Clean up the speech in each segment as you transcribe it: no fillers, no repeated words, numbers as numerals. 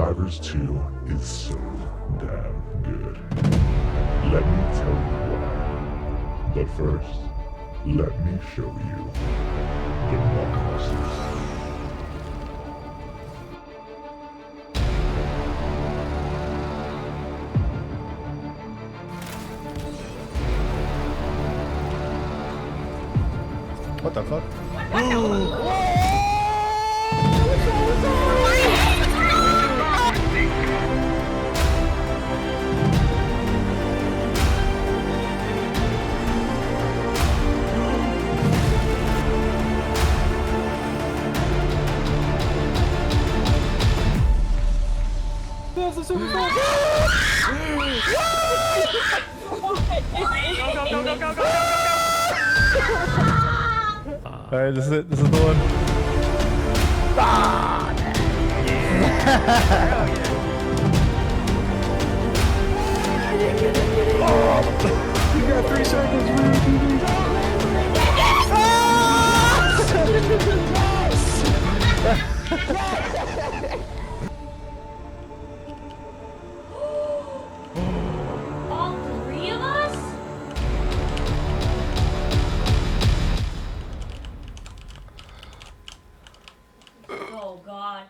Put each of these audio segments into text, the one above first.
Helldivers 2 is so damn good. Let me tell you why. But first, let me show you the monsters. What the fuck? There's a super go, go, go, go. Alright, this is it. This is the one. Ah! Yeah. Oh, you got 3 seconds, All 3 of us? Oh god.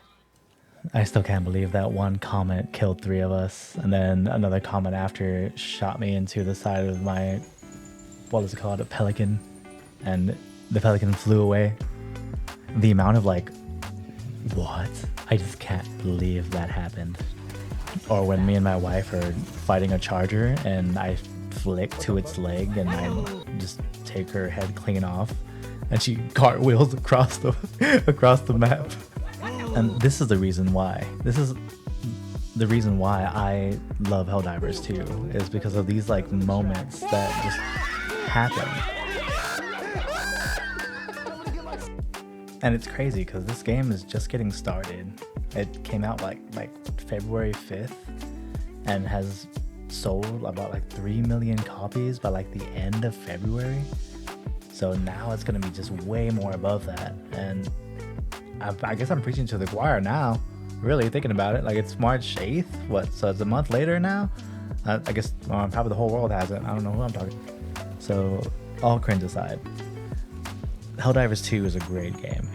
I still can't believe that one comment killed 3 of us, and then another comment after shot me into the side of my, what is it called, a pelican, and the pelican flew away. The amount of like, what? I just can't believe that happened. Or when me and my wife are fighting a charger and I flick to its leg and I just take her head clean off and she cartwheels across the map. And this is the reason why. This is the reason why I love Helldivers 2, is because of these like moments that just happen. And it's crazy because this game is just getting started. It came out like February 5th and has sold about like 3 million copies by like the end of February. So now it's gonna be just way more above that. And I guess I'm preaching to the choir now, really thinking about it. Like, it's March 8th, what? So it's a month later now? I guess probably the whole world has it. I don't know who I'm talking. So all cringe aside, Helldivers 2 is a great game.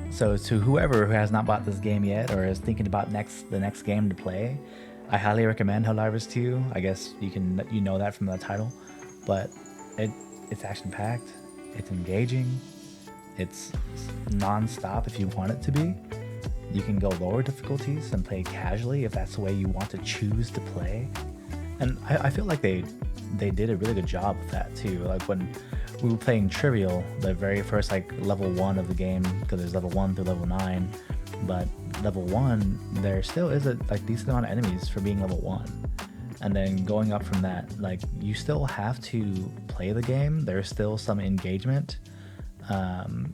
So to whoever who has not bought this game yet or is thinking about the next game to play, I highly recommend Helldivers 2. I guess you know that from the title, but it's action packed, it's engaging, it's non-stop if you want it to be. You can go lower difficulties and play casually if that's the way you want to choose to play. And I feel like they did a really good job with that too. Like when we were playing Trivial, the very first like level 1 of the game, because there's level 1 through level 9, but level 1 there still is a like decent amount of enemies for being level 1. And then going up from that, like you still have to play the game. There's still some engagement.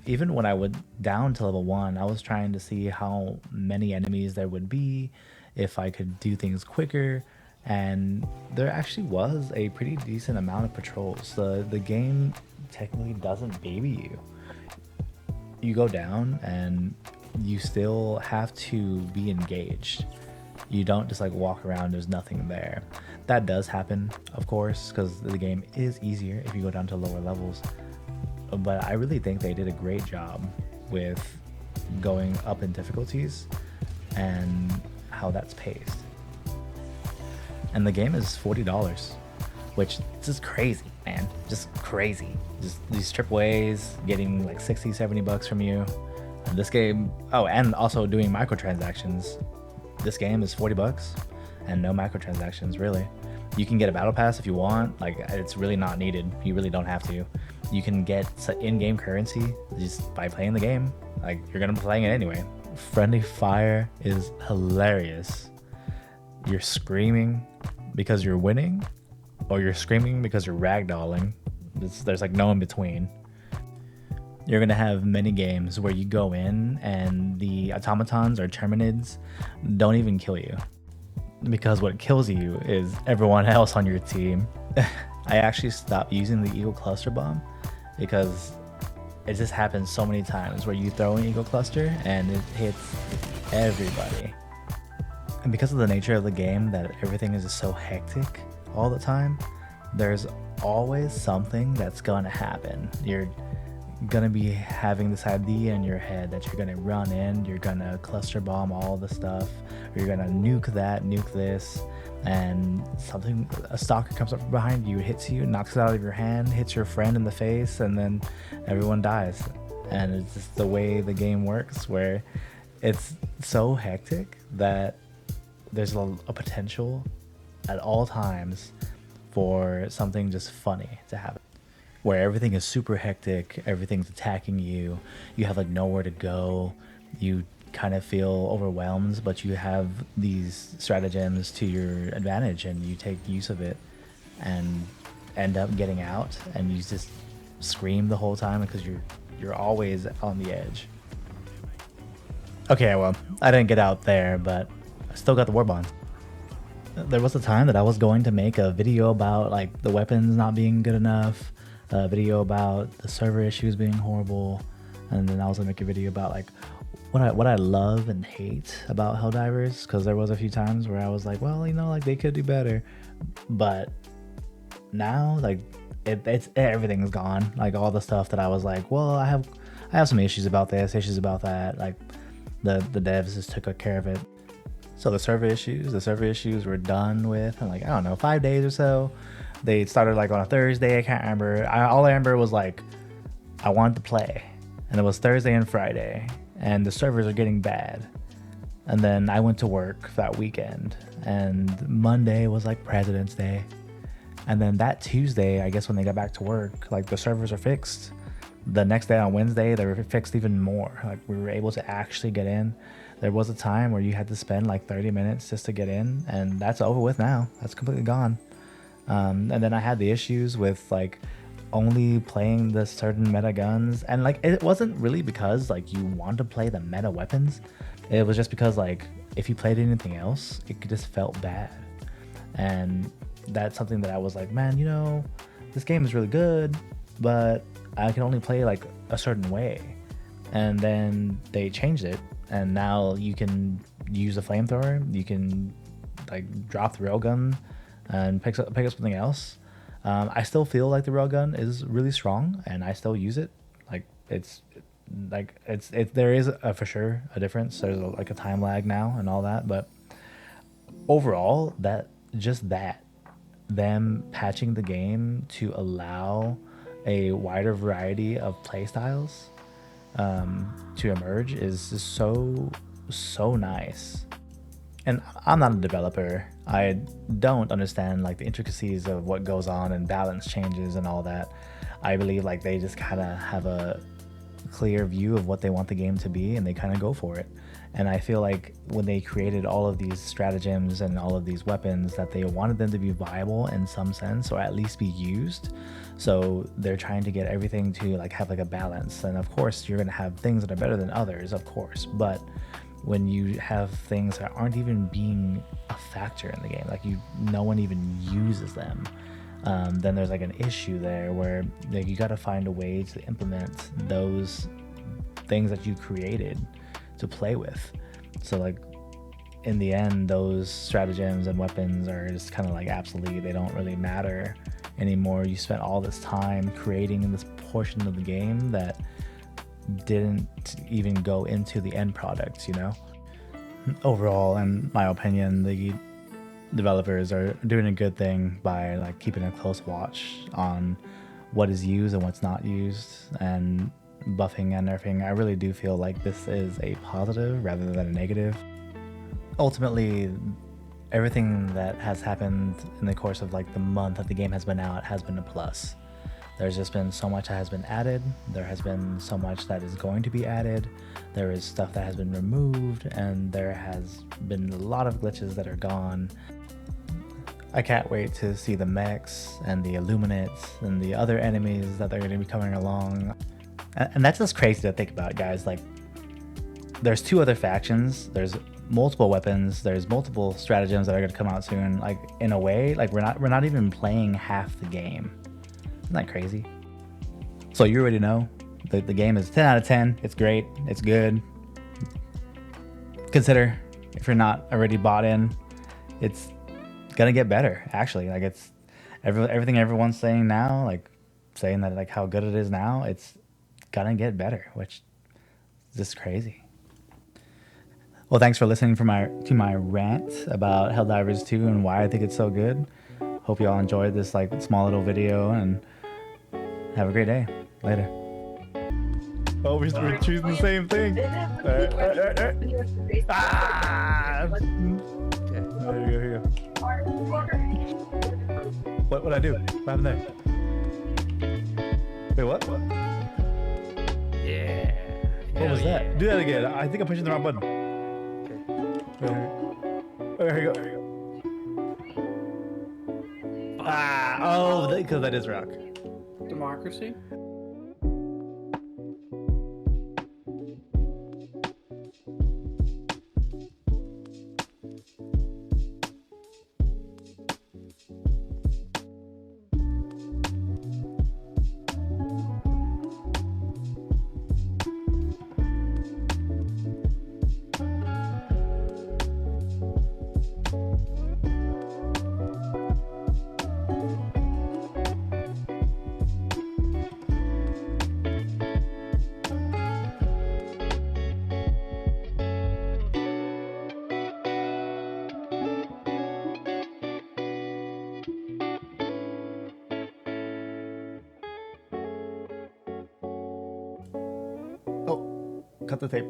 Even when I went down to level 1, I was trying to see how many enemies there would be, if I could do things quicker, and there actually was a pretty decent amount of patrols. The game technically doesn't baby you. You go down and you still have to be engaged. You don't just like walk around, there's nothing there. That does happen, of course, because the game is easier if you go down to lower levels. But I really think they did a great job with going up in difficulties and how that's paced. And the game is $40, which is just crazy, man. Just crazy. Just these AAAs getting like 60, 70 bucks from you. And this game, oh, and also doing microtransactions. This game is 40 bucks and no microtransactions, really. You can get a battle pass if you want. Like, it's really not needed. You really don't have to. You can get in-game currency just by playing the game. Like, you're gonna be playing it anyway. Friendly fire is hilarious. You're screaming because you're winning, or you're screaming because you're ragdolling. There's like no in between. You're gonna have many games where you go in and the automatons or terminids don't even kill you, because what kills you is everyone else on your team. I actually stopped using the Eagle Cluster Bomb because it just happens so many times where you throw an Eagle Cluster and it hits everybody. And because of the nature of the game, that everything is just so hectic all the time, there's always something that's gonna happen. You're gonna be having this idea in your head that you're gonna run in, you're gonna cluster bomb all the stuff, or you're gonna nuke that, nuke this, and a stalker comes up behind you, hits you, knocks it out of your hand, hits your friend in the face, and then everyone dies. And it's just the way the game works, where it's so hectic that there's a potential at all times for something just funny to happen, where everything is super hectic, everything's attacking you, you have like nowhere to go, you kind of feel overwhelmed, but you have these stratagems to your advantage and you take use of it and end up getting out, and you just scream the whole time because you're always on the edge. Okay, well, I didn't get out there, but I still got the war bonds. There was a time that I was going to make a video about like the weapons not being good enough, a video about the server issues being horrible, and then I was gonna make a video about like what I love and hate about Helldivers, because there was a few times where I was like, well, you know, like they could do better, but now like it's everything's gone. Like all the stuff that I was like, well, I have some issues about this, issues about that, like the devs just took care of it. So the server issues were done with in like, I don't know, 5 days or so. They started like on a Thursday, I can't remember. All I remember was like, I wanted to play, and it was Thursday and Friday, and the servers are getting bad. And then I went to work that weekend, and Monday was like President's Day. And then that Tuesday, I guess when they got back to work, like the servers are fixed. The next day on Wednesday, they were fixed even more. Like we were able to actually get in. There was a time where you had to spend like 30 minutes just to get in, and that's over with now. That's completely gone. And then I had the issues with like only playing the certain meta guns, and like it wasn't really because like you want to play the meta weapons. It was just because like if you played anything else, it just felt bad. And that's something that I was like, man, you know, this game is really good, but I can only play like a certain way. And then they changed it, and now you can use the flamethrower, you can like drop the railgun and pick up something else. I still feel like the railgun is really strong, and I still use it. Like there is for sure a difference. There's like a time lag now and all that, but overall, them patching the game to allow a wider variety of playstyles to emerge is just so nice. And I'm not a developer. I don't understand like the intricacies of what goes on and balance changes and all that. I believe like they just kind of have a clear view of what they want the game to be, and they kind of go for it. And I feel like when they created all of these stratagems and all of these weapons, that they wanted them to be viable in some sense, or at least be used. So they're trying to get everything to like have like a balance. And of course you're gonna have things that are better than others, of course, but when you have things that aren't even being a factor in the game, like no one even uses them, then there's like an issue there where like, you got to find a way to implement those things that you created to play with. So like in the end, those stratagems and weapons are just kind of like obsolete. They don't really matter anymore. You spent all this time creating this portion of the game that didn't even go into the end product, you know? Overall, in my opinion, the developers are doing a good thing by like keeping a close watch on what is used and what's not used, and buffing and nerfing. I really do feel like this is a positive rather than a negative. Ultimately, everything that has happened in the course of like the month that the game has been out has been a plus. There's just been so much that has been added. There has been so much that is going to be added. There is stuff that has been removed, and there has been a lot of glitches that are gone. I can't wait to see the mechs and the Illuminates and the other enemies that are going to be coming along. And that's just crazy to think about, guys. Like, there's two other factions. There's multiple weapons. There's multiple stratagems that are going to come out soon. Like, in a way, like we're not even playing half the game. Isn't that crazy? So you already know the game is 10 out of 10. It's great. It's good. Consider if you're not already bought in, it's gonna get better. Actually, like it's everything everyone's saying now, like saying that like how good it is now, it's gonna get better, which is just crazy. Well, thanks for listening to my rant about Helldivers 2 and why I think it's so good. Hope you all enjoyed this like small little video and have a great day. Later. Oh, we're choosing the same thing. Ah! Okay, here you go. What'd I do? What happened there? Wait, what? Yeah. What was that? Do that again. I think I'm pushing the wrong button. Okay, here you go. Ah! Oh, because that is rock. Democracy? Oh, cut the tape.